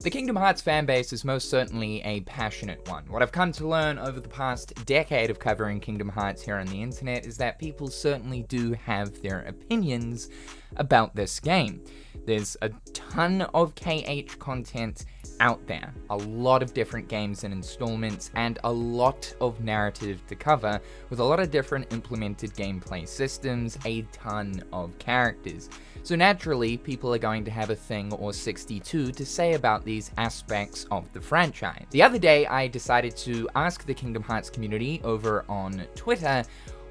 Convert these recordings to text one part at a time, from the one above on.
The Kingdom Hearts fanbase is most certainly a passionate one. What I've come to learn over the past decade of covering Kingdom Hearts here on the internet is that people certainly do have their opinions about this game. There's a ton of KH content out there, a lot of different games and installments, and a lot of narrative to cover, with a lot of different implemented gameplay systems, a ton of characters. So naturally, people are going to have a thing or 62 to say about these aspects of the franchise. The other day, I decided to ask the Kingdom Hearts community over on Twitter,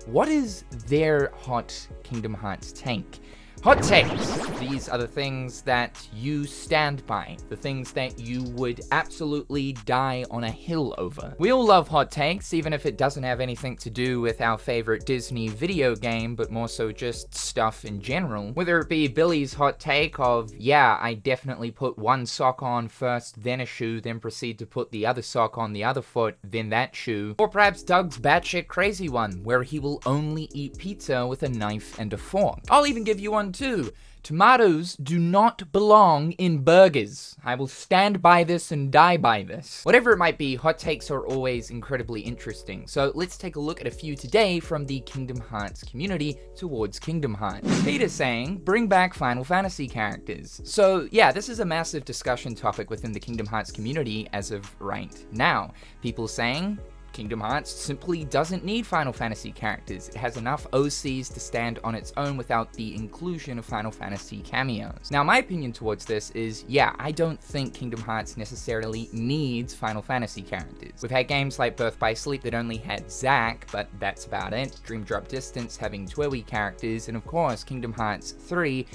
what is their hot Kingdom Hearts take? Hot takes. These are the things that you stand by, the things that you would absolutely die on a hill over. We all love hot takes, even if it doesn't have anything to do with our favorite Disney video game, but more so just stuff in general. Whether it be Billy's hot take of, yeah, I definitely put one sock on first, then a shoe, then proceed to put the other sock on the other foot, then that shoe. Or perhaps Doug's batshit crazy one, where he will only eat pizza with a knife and a fork. I'll even give you one too. Tomatoes do not belong in burgers. I will stand by this and die by this. Whatever it might be, hot takes are always incredibly interesting. So let's take a look at a few today from the Kingdom Hearts community towards Kingdom Hearts. Peter's saying, bring back Final Fantasy characters. So yeah, this is a massive discussion topic within the Kingdom Hearts community as of right now. People saying, Kingdom Hearts simply doesn't need Final Fantasy characters. It has enough OCs to stand on its own without the inclusion of Final Fantasy cameos. Now, my opinion towards this is, yeah, I don't think Kingdom Hearts necessarily needs Final Fantasy characters. We've had games like Birth by Sleep that only had Zack, but that's about it. Dream Drop Distance having Twiwi characters, and of course, Kingdom Hearts 3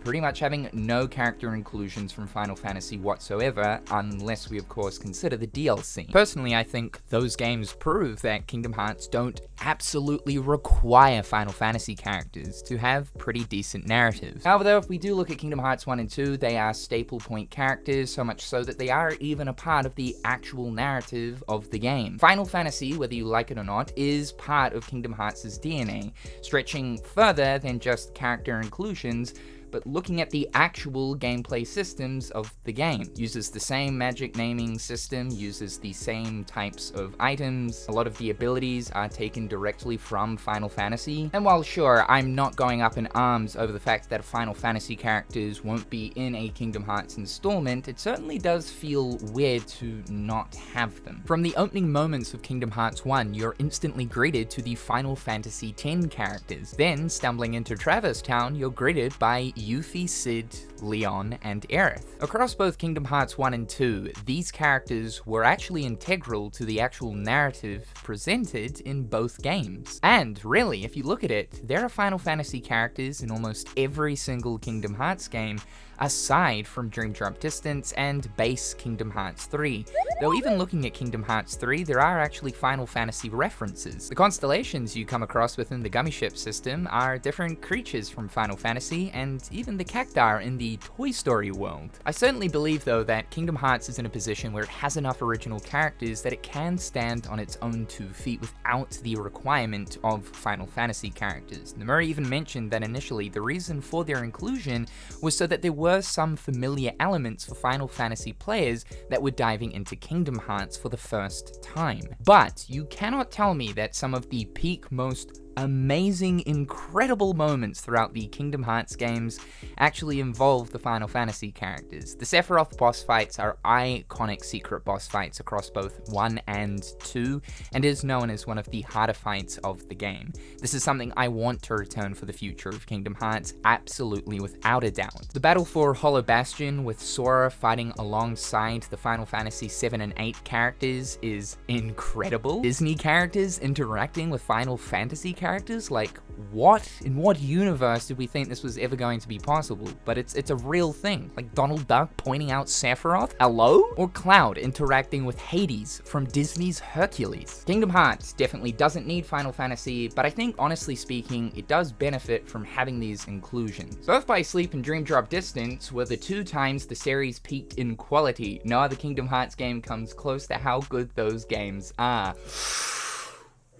pretty much having no character inclusions from Final Fantasy whatsoever, unless we of course consider the DLC. Personally, I think those games prove that Kingdom Hearts don't absolutely require Final Fantasy characters to have pretty decent narratives. However though, if we do look at Kingdom Hearts 1 and 2, they are staple point characters, so much so that they are even a part of the actual narrative of the game. Final Fantasy, whether you like it or not, is part of Kingdom Hearts' DNA, stretching further than just character inclusions, but looking at the actual gameplay systems of the game. Uses the same magic naming system, uses the same types of items, a lot of the abilities are taken directly from Final Fantasy. And while sure, I'm not going up in arms over the fact that Final Fantasy characters won't be in a Kingdom Hearts installment, it certainly does feel weird to not have them. From the opening moments of Kingdom Hearts 1, you're instantly greeted to the Final Fantasy X characters. Then, stumbling into Traverse Town, you're greeted by Yuffie, Cid, Leon, and Aerith. Across both Kingdom Hearts 1 and 2, these characters were actually integral to the actual narrative presented in both games. And really, if you look at it, there are Final Fantasy characters in almost every single Kingdom Hearts game, aside from Dream Drop Distance and base Kingdom Hearts 3. Though even looking at Kingdom Hearts 3, there are actually Final Fantasy references. The constellations you come across within the Gummy Ship system are different creatures from Final Fantasy, and even the cacti in the Toy Story world. I certainly believe though that Kingdom Hearts is in a position where it has enough original characters that it can stand on its own 2 feet without the requirement of Final Fantasy characters. Nomura even mentioned that initially the reason for their inclusion was so that there were some familiar elements for Final Fantasy players that were diving into Kingdom Hearts for the first time. But you cannot tell me that some of the peak, most amazing, incredible moments throughout the Kingdom Hearts games actually involve the Final Fantasy characters. The Sephiroth boss fights are iconic secret boss fights across both 1 and 2, and is known as one of the harder fights of the game. This is something I want to return for the future of Kingdom Hearts, absolutely without a doubt. The battle for Hollow Bastion with Sora fighting alongside the Final Fantasy 7 and 8 characters is incredible. Disney characters interacting with Final Fantasy characters, like what? In what universe did we think this was ever going to be possible? But it's a real thing, like Donald Duck pointing out Sephiroth, hello? Or Cloud interacting with Hades from Disney's Hercules. Kingdom Hearts definitely doesn't need Final Fantasy, but I think honestly speaking, it does benefit from having these inclusions. Birth by Sleep and Dream Drop Distance were the 2 times the series peaked in quality. No other Kingdom Hearts game comes close to how good those games are.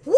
Woo!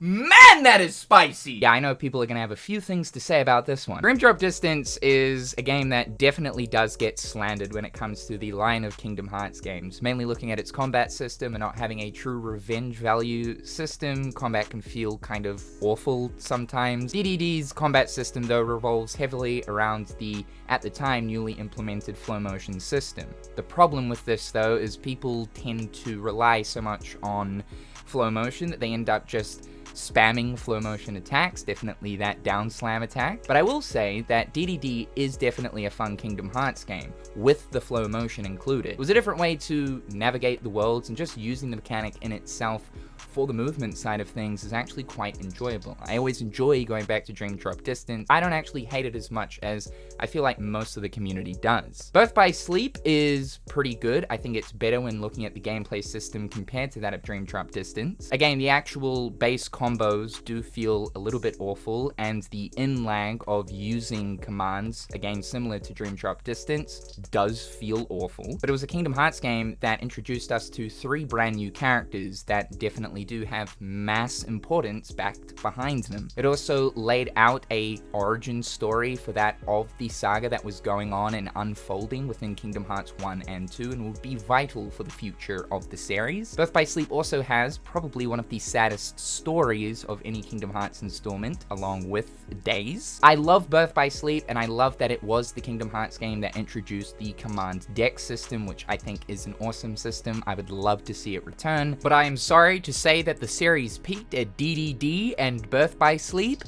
Man, that is spicy! Yeah, I know people are gonna have a few things to say about this one. Dream Drop Distance is a game that definitely does get slandered when it comes to the line of Kingdom Hearts games, mainly looking at its combat system and not having a true revenge value system. Combat can feel kind of awful sometimes. DDD's combat system, though, revolves heavily around the, at the time, newly implemented flow motion system. The problem with this, though, is people tend to rely so much on flow motion that they end up just spamming flow motion attacks, definitely that down slam attack. But I will say that DDD is definitely a fun Kingdom Hearts game, with the flow motion included. It was a different way to navigate the worlds, and just using the mechanic in itself for the movement side of things is actually quite enjoyable. I always enjoy going back to Dream Drop Distance. I don't actually hate it as much as I feel like most of the community does. Birth by Sleep is pretty good. I think it's better when looking at the gameplay system compared to that of Dream Drop Distance. Again, the actual base combos do feel a little bit awful, and the in-lag of using commands, again similar to Dream Drop Distance, does feel awful. But it was a Kingdom Hearts game that introduced us to 3 brand new characters that definitely do have mass importance backed behind them. It also laid out a origin story for that of the saga that was going on and unfolding within Kingdom Hearts 1 and 2, and will be vital for the future of the series. Birth by Sleep also has probably one of the saddest stories of any Kingdom Hearts installment, along with Days. I love Birth by Sleep, and I love that it was the Kingdom Hearts game that introduced the command deck system, which I think is an awesome system. I would love to see it return, but I am sorry to say that the series peaked at DDD and Birth by Sleep.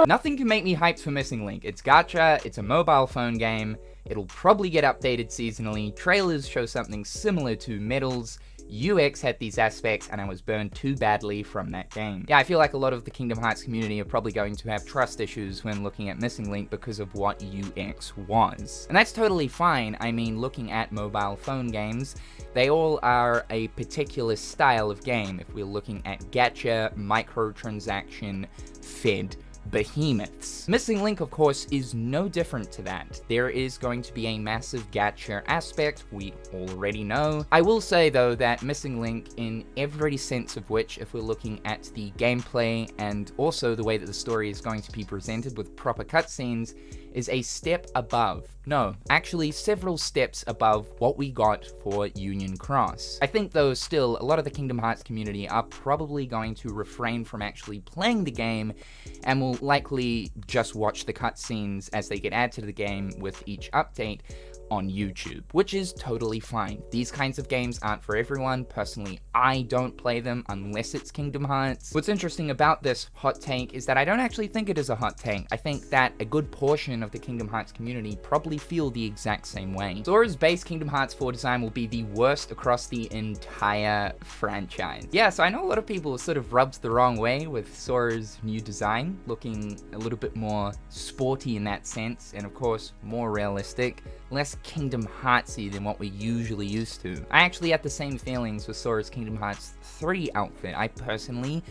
Nothing can make me hyped for Missing Link. It's gacha, it's a mobile phone game, it'll probably get updated seasonally, trailers show something similar to Medals, UX had these aspects, and I was burned too badly from that game. Yeah, I feel like a lot of the Kingdom Hearts community are probably going to have trust issues when looking at Missing Link because of what UX was. And that's totally fine. I mean, looking at mobile phone games, they all are a particular style of game. If we're looking at gacha, microtransaction, fed behemoths. Missing Link, of course, is no different to that. There is going to be a massive gacha aspect, we already know. I will say, though, that Missing Link, in every sense of which, if we're looking at the gameplay and also the way that the story is going to be presented with proper cutscenes, is a step above. No, actually several steps above what we got for Union Cross. I think, though, still, a lot of the Kingdom Hearts community are probably going to refrain from actually playing the game and will likely just watch the cutscenes as they get added to the game with each update on YouTube, which is totally fine. These kinds of games aren't for everyone. Personally, I don't play them unless it's Kingdom Hearts. What's interesting about this hot take is that I don't actually think it is a hot take. I think that a good portion of the Kingdom Hearts community probably feel the exact same way. Sora's base Kingdom Hearts 4 design will be the worst across the entire franchise. Yeah, so I know a lot of people are sort of rubbed the wrong way with Sora's new design, looking a little bit more sporty in that sense, and of course, more realistic, less Kingdom Heartsy than what we're usually used to. I actually had the same feelings with Sora's Kingdom Hearts 3 outfit. I personally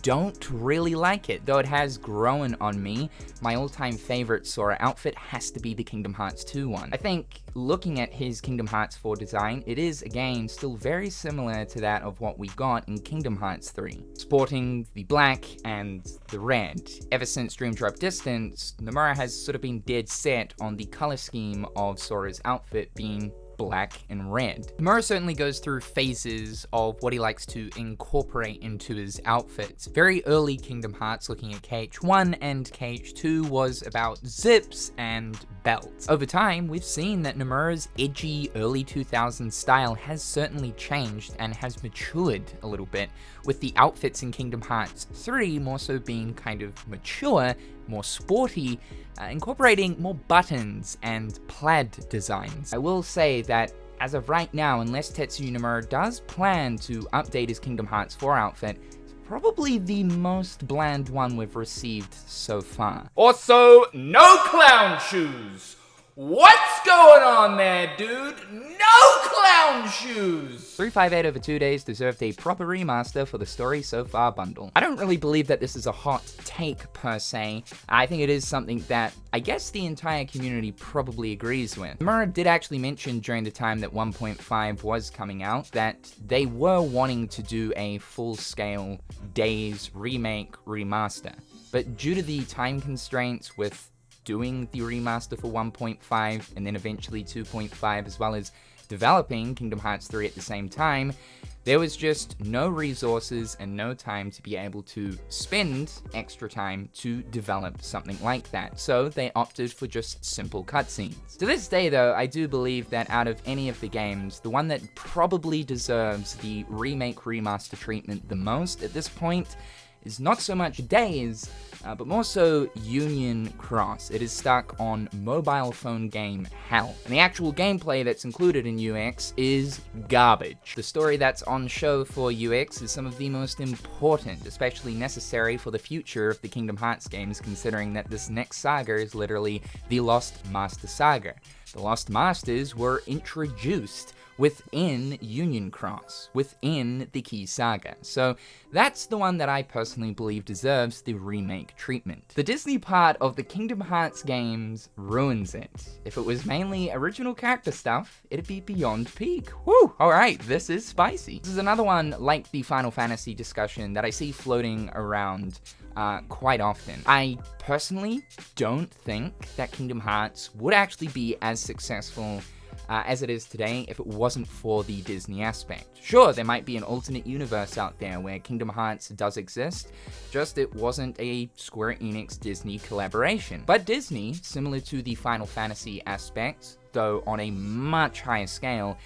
don't really like it, though it has grown on me. My all-time favorite Sora outfit has to be the Kingdom Hearts 2 one. I think looking at his Kingdom Hearts 4 design, it is again still very similar to that of what we got in Kingdom Hearts 3, sporting the black and the red. Ever since Dream Drop Distance, Nomura has sort of been dead set on the color scheme of Sora's outfit being black and red. Nomura certainly goes through phases of what he likes to incorporate into his outfits. Very early Kingdom Hearts, looking at KH1 and KH2, was about zips and belts. Over time, we've seen that Nomura's edgy early 2000s style has certainly changed and has matured a little bit, with the outfits in Kingdom Hearts 3 more so being kind of mature, more sporty, incorporating more buttons and plaid designs. I will say that as of right now, unless Tetsuya Nomura does plan to update his Kingdom Hearts 4 outfit, it's probably the most bland one we've received so far. Also, no clown shoes! What's going on there, dude? No clown shoes! 358 over 2 days deserved a proper remaster for the story so far bundle. I don't really believe that this is a hot take per se. I think it is something that I guess the entire community probably agrees with. Mura did actually mention during the time that 1.5 was coming out that they were wanting to do a full-scale Days remake remaster. But due to the time constraints with doing the remaster for 1.5 and then eventually 2.5, as well as developing Kingdom Hearts 3 at the same time, there was just no resources and no time to be able to spend extra time to develop something like that. So they opted for just simple cutscenes. To this day though, I do believe that out of any of the games, the one that probably deserves the remake remaster treatment the most at this point is not so much Days, but more so Union Cross. It is stuck on mobile phone game hell. And the actual gameplay that's included in UX is garbage. The story that's on show for UX is some of the most important, especially necessary for the future of the Kingdom Hearts games, considering that this next saga is literally the Lost Master Saga. The Lost Masters were introduced within Union Cross, within the Key Saga. So that's the one that I personally believe deserves the remake treatment. The Disney part of the Kingdom Hearts games ruins it. If it was mainly original character stuff, it'd be beyond peak. Woo! Alright, this is spicy. This is another one like the Final Fantasy discussion that I see floating around quite often. I personally don't think that Kingdom Hearts would actually be as successful as it is today if it wasn't for the Disney aspect. Sure, there might be an alternate universe out there where Kingdom Hearts does exist, just it wasn't a Square Enix Disney collaboration. But Disney, similar to the Final Fantasy aspect, though on a much higher scale,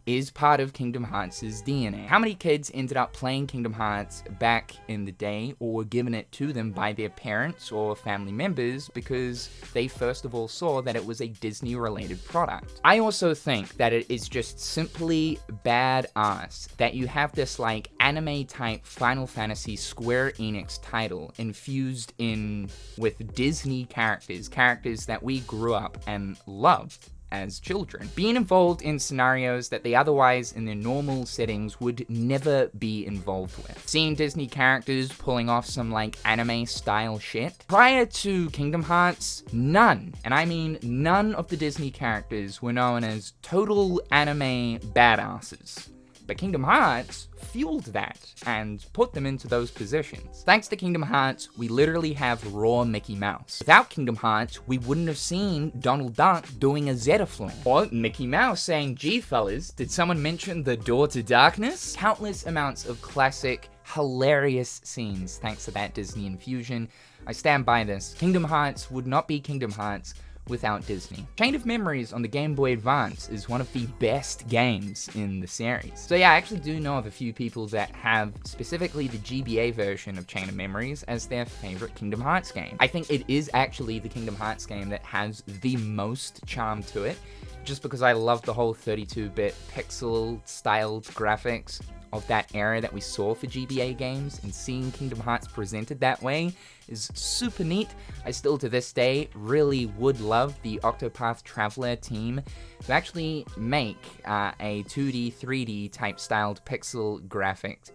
is part of Kingdom Hearts' DNA. How many kids ended up playing Kingdom Hearts back in the day, or were given it to them by their parents or family members because they first of all saw that it was a Disney-related product? I also think that it is just simply badass that you have this like anime-type Final Fantasy Square Enix title infused in with Disney characters that we grew up and loved as children, being involved in scenarios that they otherwise in their normal settings would never be involved with. Seeing Disney characters pulling off some like anime style shit. Prior to Kingdom Hearts, none, and I mean none of the Disney characters were known as total anime badasses. But Kingdom Hearts fueled that and put them into those positions. Thanks to Kingdom Hearts, we literally have raw Mickey Mouse. Without Kingdom Hearts, we wouldn't have seen Donald Duck doing a Zeta flare. Or Mickey Mouse saying, "Gee fellas, did someone mention the door to darkness?" Countless amounts of classic, hilarious scenes thanks to that Disney infusion. I stand by this. Kingdom Hearts would not be Kingdom Hearts without Disney. Chain of Memories on the Game Boy Advance is one of the best games in the series. So yeah, I actually do know of a few people that have specifically the GBA version of Chain of Memories as their favorite Kingdom Hearts game. I think it is actually the Kingdom Hearts game that has the most charm to it, just because I love the whole 32-bit pixel-styled graphics of that era that we saw for GBA games, and seeing Kingdom Hearts presented that way is super neat. I still to this day really would love the Octopath Traveler team to actually make a 2D, 3D type styled pixel graphics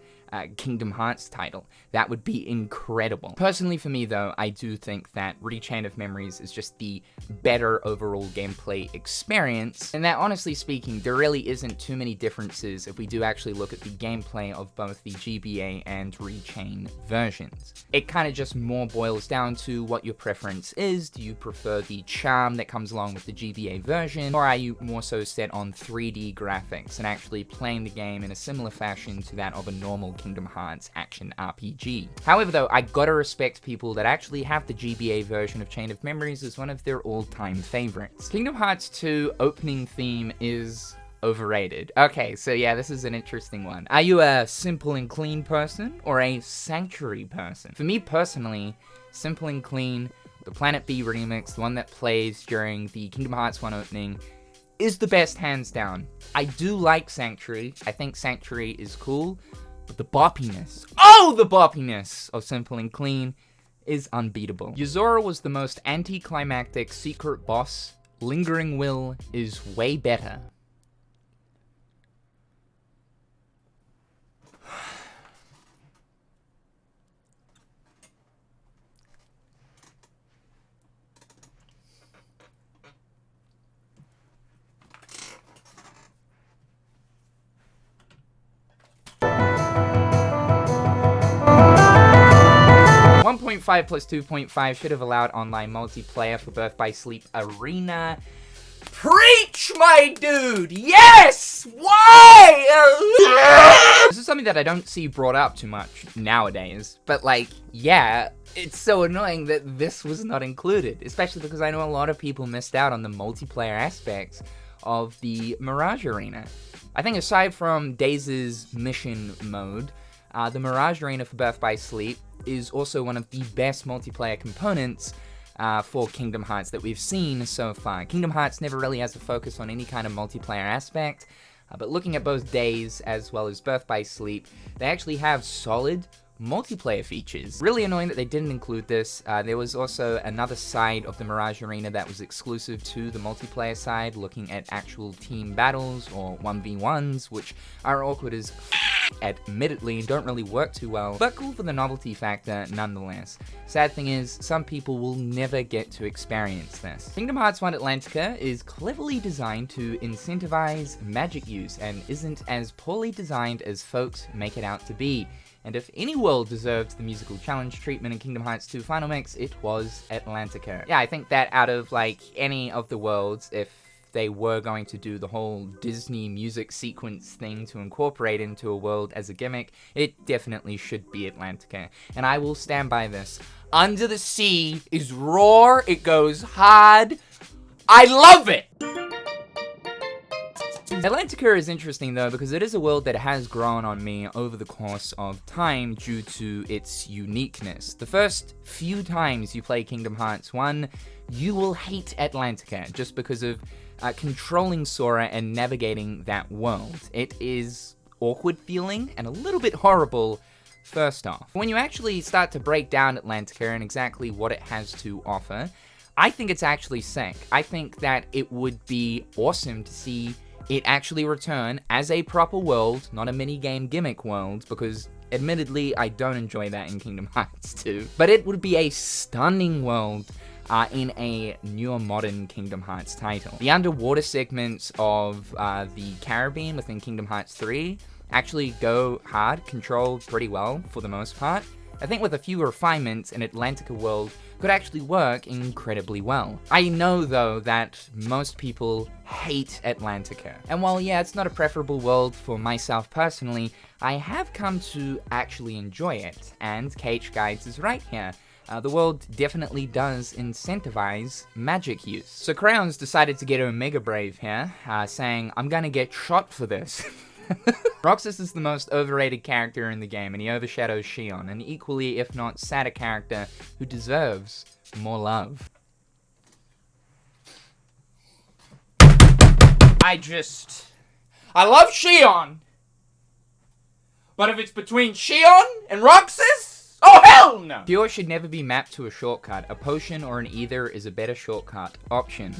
Kingdom Hearts title. That would be incredible. Personally for me though, I do think that Chain of Memories is just the better overall gameplay experience, and that honestly speaking, there really isn't too many differences if we do actually look at the gameplay of both the GBA and Rechain versions. It kind of just more boils down to what your preference is. Do you prefer the charm that comes along with the GBA version, or are you more so set on 3D graphics and actually playing the game in a similar fashion to that of a normal Kingdom Hearts action RPG? However though, I gotta respect people that actually have the GBA version of Chain of Memories as one of their all-time favorites. Kingdom Hearts 2 opening theme is overrated. Okay, so yeah, this is an interesting one. Are you a simple and clean person or a sanctuary person? For me personally, simple and clean, the Planet B remix, the one that plays during the Kingdom Hearts 1 opening, is the best hands down. I do like Sanctuary. I think Sanctuary is cool, but the boppiness, the boppiness of Simple and Clean is unbeatable. Yuzora was the most anticlimactic secret boss Lingering Will is way better. .5 plus 2.5 should have allowed online multiplayer for Birth by Sleep Arena. Preach, my dude! Yes! Why? This is something that I don't see brought up too much nowadays. But like, yeah, it's so annoying that this was not included. Especially because I know a lot of people missed out on the multiplayer aspects of the Mirage Arena. I think aside from DayZ's mission mode, the Mirage Arena for Birth by Sleep is also one of the best multiplayer components for Kingdom Hearts that we've seen so far. Kingdom Hearts never really has a focus on any kind of multiplayer aspect, but looking at both Days as well as Birth by Sleep, they actually have solid multiplayer features. Really annoying that they didn't include this. There was also another side of the Mirage Arena that was exclusive to the multiplayer side, looking at actual team battles or 1v1s, which are awkward as admittedly, and don't really work too well, but cool for the novelty factor nonetheless. Sad thing is, some people will never get to experience this. Kingdom Hearts 1 Atlantica is cleverly designed to incentivize magic use and isn't as poorly designed as folks make it out to be. And if any world deserved the musical challenge treatment in Kingdom Hearts 2 Final Mix, it was Atlantica. Yeah, I think that out of like any of the worlds, if they were going to do the whole Disney music sequence thing to incorporate into a world as a gimmick, it definitely should be Atlantica. And I will stand by this. Under the Sea is raw, it goes hard. I love it! Atlantica is interesting though because it is a world that has grown on me over the course of time due to its uniqueness. The first few times you play Kingdom Hearts 1, you will hate Atlantica just because of controlling Sora and navigating that world. It is awkward feeling and a little bit horrible first off. When you actually start to break down Atlantica and exactly what it has to offer, I think it's actually sick. I think that it would be awesome to see it actually return as a proper world, not a minigame gimmick world, because admittedly I don't enjoy that in Kingdom Hearts 2. But it would be a stunning world in a newer modern Kingdom Hearts title. The underwater segments of the Caribbean within Kingdom Hearts 3 actually go hard, controlled pretty well for the most part. I think with a few refinements, an Atlantica world could actually work incredibly well. I know though that most people hate Atlantica. And while yeah, it's not a preferable world for myself personally, I have come to actually enjoy it. And KH Guides is right here. The world definitely does incentivize magic use. So Crayons decided to get Omega Brave here, saying, I'm gonna get shot for this. Roxas is the most overrated character in the game, and he overshadows Xion, an equally, if not sadder character who deserves more love. I love Xion! But if it's between Xion and Roxas, oh hell no! Cure should never be mapped to a shortcut. A potion or an ether is a better shortcut option.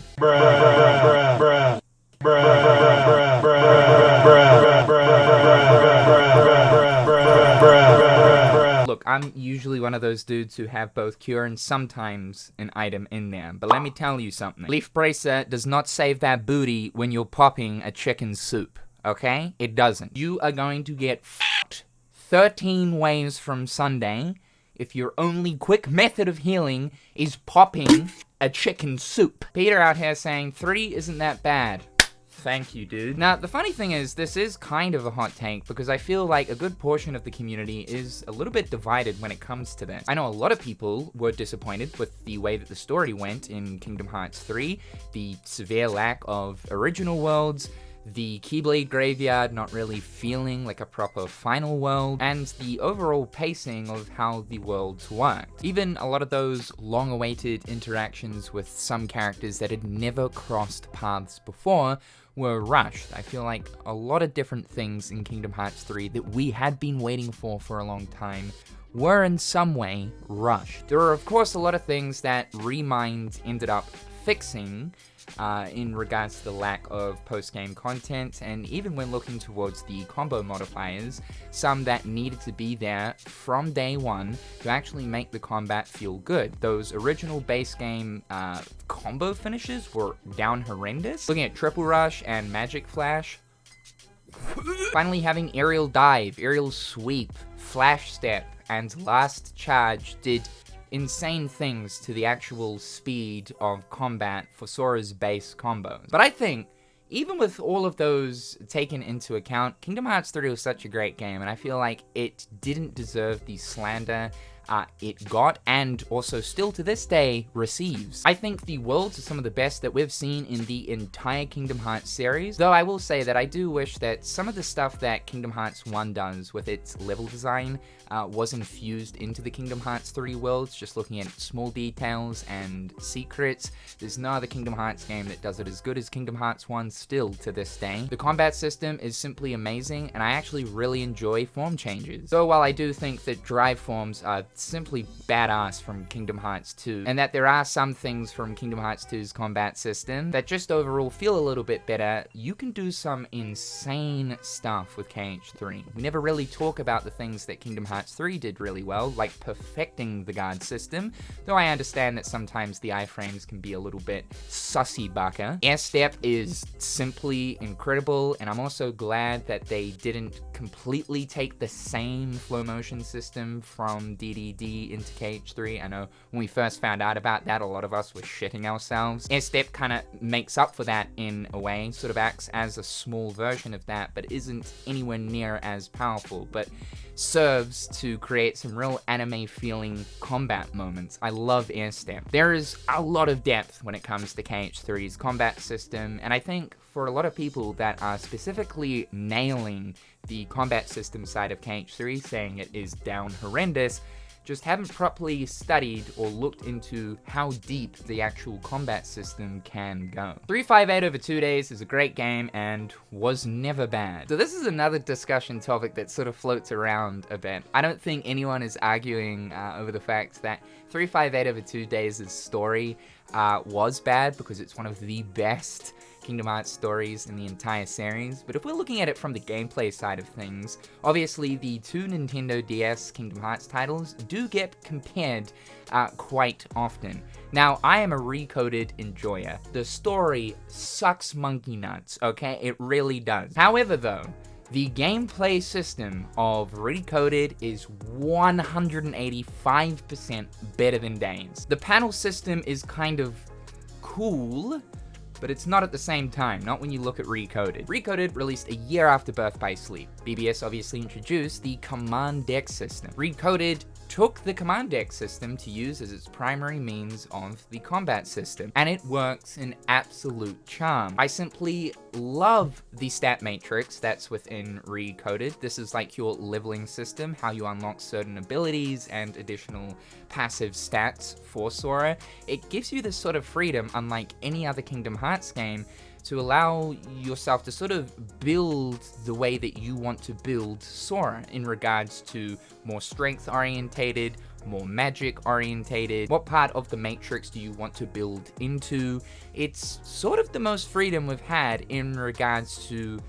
Look, I'm usually one of those dudes who have both cure and sometimes an item in there, but let me tell you something. Leaf Bracer does not save that booty when you're popping a chicken soup, okay? It doesn't. You are going to get f***ed 13 ways from Sunday if your only quick method of healing is popping a chicken soup. Peter out here saying 3 isn't that bad. Thank you, dude. Now, the funny thing is, this is kind of a hot take because I feel like a good portion of the community is a little bit divided when it comes to this. I know a lot of people were disappointed with the way that the story went in Kingdom Hearts 3, the severe lack of original worlds, the Keyblade Graveyard not really feeling like a proper final world, and the overall pacing of how the worlds worked. Even a lot of those long-awaited interactions with some characters that had never crossed paths before were rushed. I feel like a lot of different things in Kingdom Hearts 3 that we had been waiting for a long time were in some way rushed. There are of course a lot of things that Remind ended up fixing in regards to the lack of post-game content, and even when looking towards the combo modifiers, some that needed to be there from day one to actually make the combat feel good. Those original base game combo finishes were down horrendous. Looking at Triple Rush and Magic Flash, finally having Aerial Dive, Aerial Sweep, Flash Step, and Last Charge did insane things to the actual speed of combat for Sora's base combos. But I think, even with all of those taken into account, Kingdom Hearts 3 was such a great game, and I feel like it didn't deserve the slander it got, and also still to this day receives. I think the worlds are some of the best that we've seen in the entire Kingdom Hearts series, though I will say that I do wish that some of the stuff that Kingdom Hearts 1 does with its level design was infused into the Kingdom Hearts 3 worlds. Just looking at small details and secrets, there's no other Kingdom Hearts game that does it as good as Kingdom Hearts 1 still to this day. The combat system is simply amazing, and I actually really enjoy form changes. So while I do think that drive forms are simply badass from Kingdom Hearts 2, and that there are some things from Kingdom Hearts 2's combat system that just overall feel a little bit better, you can do some insane stuff with KH3. We never really talk about the things that Kingdom Hearts 3 did really well, like perfecting the guard system, though I understand that sometimes the iframes can be a little bit sussy baka. Air Step is simply incredible, and I'm also glad that they didn't completely take the same flow motion system from DDD into KH3. I know when we first found out about that, a lot of us were shitting ourselves. Air Step kind of makes up for that in a way, sort of acts as a small version of that, but isn't anywhere near as powerful, but serves to create some real anime feeling combat moments. I love Air Step. There is a lot of depth when it comes to KH3's combat system, and I think for a lot of people that are specifically nailing the combat system side of KH3, saying it is down horrendous, just haven't properly studied or looked into how deep the actual combat system can go. 358 over 2 days is a great game and was never bad. So this is another discussion topic that sort of floats around a bit. I don't think anyone is arguing over the fact that 358 over 2 days' story was bad, because it's one of the best Kingdom Hearts stories in the entire series. But if we're looking at it from the gameplay side of things, obviously the two Nintendo DS Kingdom Hearts titles do get compared quite often. Now, I am a Recoded enjoyer. The story sucks monkey nuts, okay? It really does. However, though, the gameplay system of Recoded is 185% better than Days. The panel system is kind of cool, but it's not at the same time, not when you look at Recoded. Recoded released a year after Birth by Sleep. BBS obviously introduced the Command Deck system. Recoded took the Command Deck system to use as its primary means of the combat system, and it works in absolute charm. I simply love the stat matrix that's within Recoded. This is like your leveling system, how you unlock certain abilities and additional passive stats for Sora. It gives you this sort of freedom, unlike any other Kingdom Hearts game, to allow yourself to sort of build the way that you want to build Sora in regards to more strength orientated, more magic orientated. What part of the matrix do you want to build into? It's sort of the most freedom we've had in regards to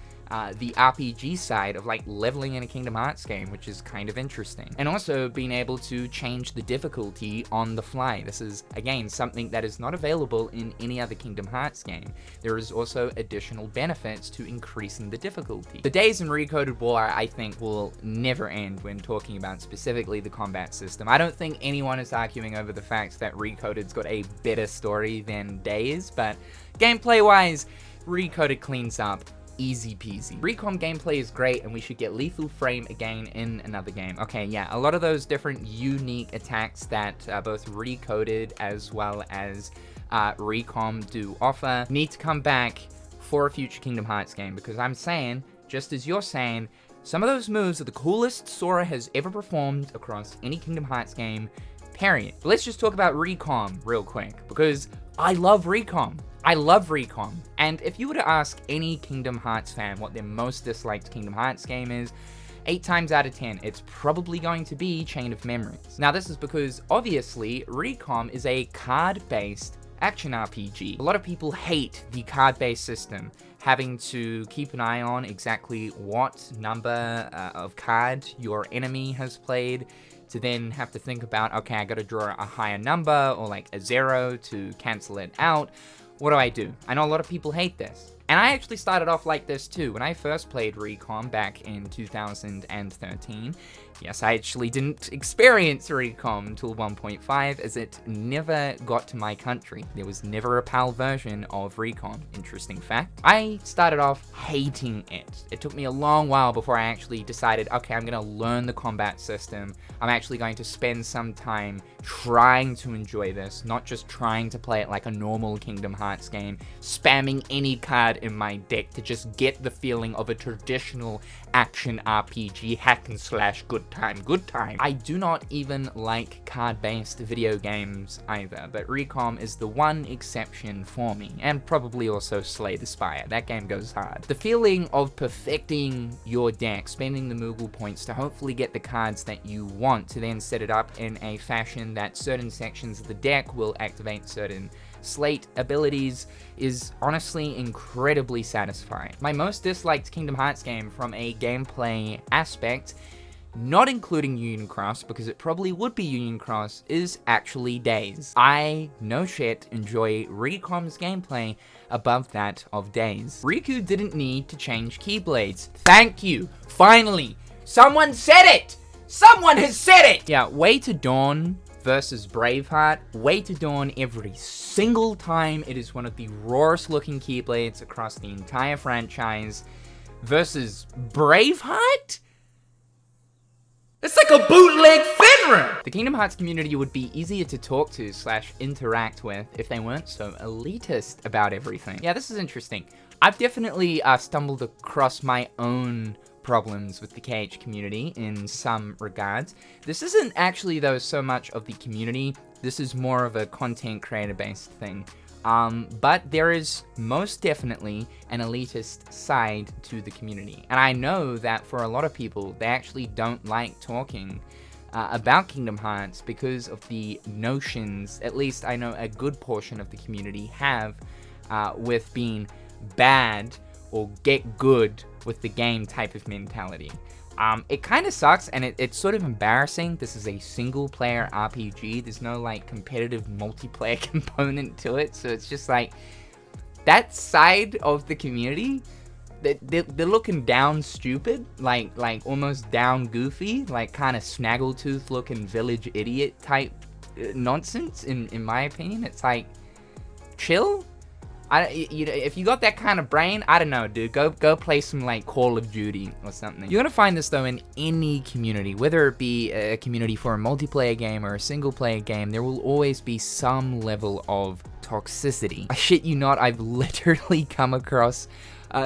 the RPG side of like leveling in a Kingdom Hearts game, which is kind of interesting. And also being able to change the difficulty on the fly. This is, again, something that is not available in any other Kingdom Hearts game. There is also additional benefits to increasing the difficulty. The days in Recoded War, I think, will never end when talking about specifically the combat system. I don't think anyone is arguing over the fact that Recoded's got a better story than Days, but gameplay-wise, Recoded cleans up easy peasy. Recom gameplay is great, and we should get Lethal Frame again in another game. Okay, yeah, a lot of those different unique attacks that both Recoded as well as Recom do offer need to come back for a future Kingdom Hearts game, because I'm saying, just as you're saying, some of those moves are the coolest Sora has ever performed across any Kingdom Hearts game, period. But let's just talk about Recom real quick, because I love Recom. I love Recom, and if you were to ask any Kingdom Hearts fan what their most disliked Kingdom Hearts game is, 8 times out of 10, it's probably going to be Chain of Memories. Now, this is because, obviously, Recom is a card-based action RPG. A lot of people hate the card-based system, having to keep an eye on exactly what number of card your enemy has played, to then have to think about, okay, I gotta draw a higher number, or like a 0 to cancel it out. What do? I know a lot of people hate this. And I actually started off like this too. When I first played Recon back in 2013, yes, I actually didn't experience Recon until 1.5, as it never got to my country. There was never a PAL version of Recon, interesting fact. I started off hating it. It took me a long while before I actually decided, okay, I'm gonna learn the combat system. I'm actually going to spend some time trying to enjoy this, not just trying to play it like a normal Kingdom Hearts game, spamming any card in my deck to just get the feeling of a traditional action RPG hack and slash good time. I do not even like card-based video games either, but Recon is the one exception for me, and probably also Slay the Spire. That game goes hard. The feeling of perfecting your deck, spending the Moogle points to hopefully get the cards that you want, to then set it up in a fashion that certain sections of the deck will activate certain slate abilities, is honestly incredibly satisfying. My most disliked Kingdom Hearts game from a gameplay aspect, not including Union Cross, because it probably would be Union Cross, is actually Days. I, no shit, enjoy Recon's gameplay above that of Days. Riku didn't need to change Keyblades. Thank you! Finally! Someone said it! Someone has said it! Yeah, Way to Dawn versus Braveheart. Way to Dawn every single time. It is one of the rawest looking Keyblades across the entire franchise. Versus Braveheart? It's like a bootleg Fenrir! The Kingdom Hearts community would be easier to talk to / interact with if they weren't so elitist about everything. Yeah, this is interesting. I've definitely stumbled across my own problems with the KH community in some regards. This isn't actually, though, so much of the community. This is more of a content creator based thing. But there is most definitely an elitist side to the community. And I know that for a lot of people, they actually don't like talking about Kingdom Hearts because of the notions, at least I know a good portion of the community have, with being bad or get good with the game type of mentality. It kind of sucks, and it's sort of embarrassing. This is a single player RPG. There's no like competitive multiplayer component to it, so it's just like that side of the community, they're looking down stupid, like almost down goofy, like kind of snaggletooth looking village idiot type nonsense. In my opinion, it's like, chill. If you got that kind of brain, I don't know, dude, go play some like Call of Duty or something. You're gonna find this though in any community, whether it be a community for a multiplayer game or a single player game. There will always be some level of toxicity. I shit you not, I've literally come across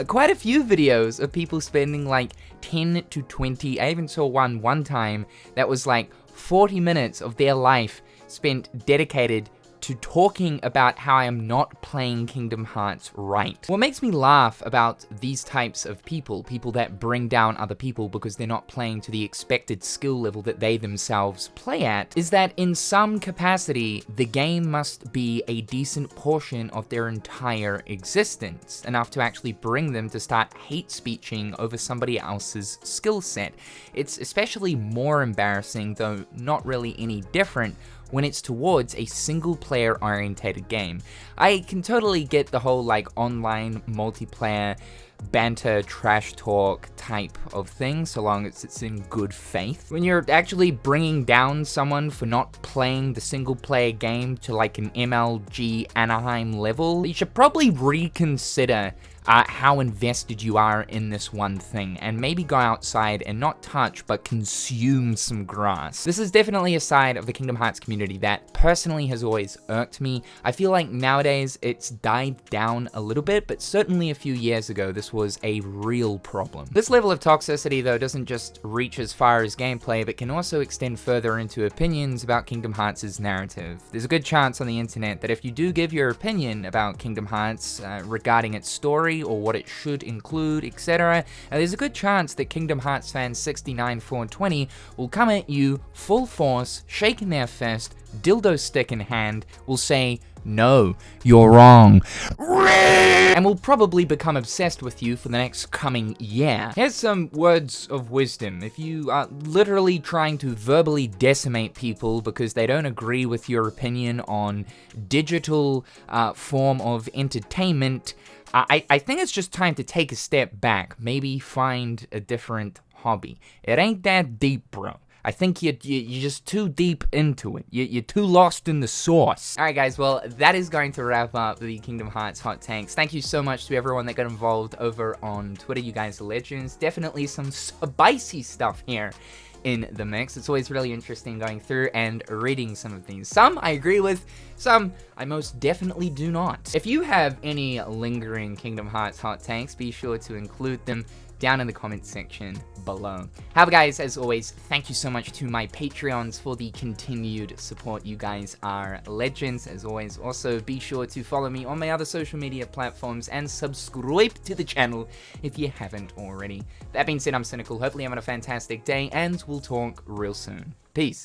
quite a few videos of people spending like 10 to 20, I even saw one time that was like 40 minutes of their life spent dedicated to talking about how I am not playing Kingdom Hearts right. What makes me laugh about these types of people that bring down other people because they're not playing to the expected skill level that they themselves play at, is that in some capacity, the game must be a decent portion of their entire existence, enough to actually bring them to start hate speeching over somebody else's skill set. It's especially more embarrassing, though not really any different, when it's towards a single player orientated game. I can totally get the whole like online multiplayer banter trash talk type of thing, so long as it's in good faith. When you're actually bringing down someone for not playing the single player game to like an MLG Anaheim level, you should probably reconsider how invested you are in this one thing, and maybe go outside and not touch but consume some grass. This is definitely a side of the Kingdom Hearts community that personally has always irked me. I feel like nowadays it's died down a little bit, but certainly a few years ago this was a real problem. This level of toxicity though doesn't just reach as far as gameplay, but can also extend further into opinions about Kingdom Hearts' narrative. There's a good chance on the internet that if you do give your opinion about Kingdom Hearts regarding its story or what it should include, etc., there's a good chance that Kingdom Hearts fans 69420 will come at you full force, shaking their fist, dildo stick in hand, will say, No, you're wrong. And will probably become obsessed with you for the next coming year. Here's some words of wisdom. If you are literally trying to verbally decimate people because they don't agree with your opinion on digital form of entertainment, I think it's just time to take a step back. Maybe find a different hobby. It ain't that deep, bro. I think you're just too deep into it. You're too lost in the sauce. Alright guys, well, that is going to wrap up the Kingdom Hearts Hot Takes. Thank you so much to everyone that got involved over on Twitter. You guys are legends. Definitely some spicy stuff here in the mix. It's always really interesting going through and reading some of these. Some I agree with, some I most definitely do not. If you have any lingering Kingdom Hearts Hot Takes, be sure to include them down in the comment section below. However guys, as always, thank you so much to my Patreons for the continued support. You guys are legends as always. Also, be sure to follow me on my other social media platforms and subscribe to the channel if you haven't already. That being said, I'm Cynical. Hopefully you're having a fantastic day and we'll talk real soon. Peace.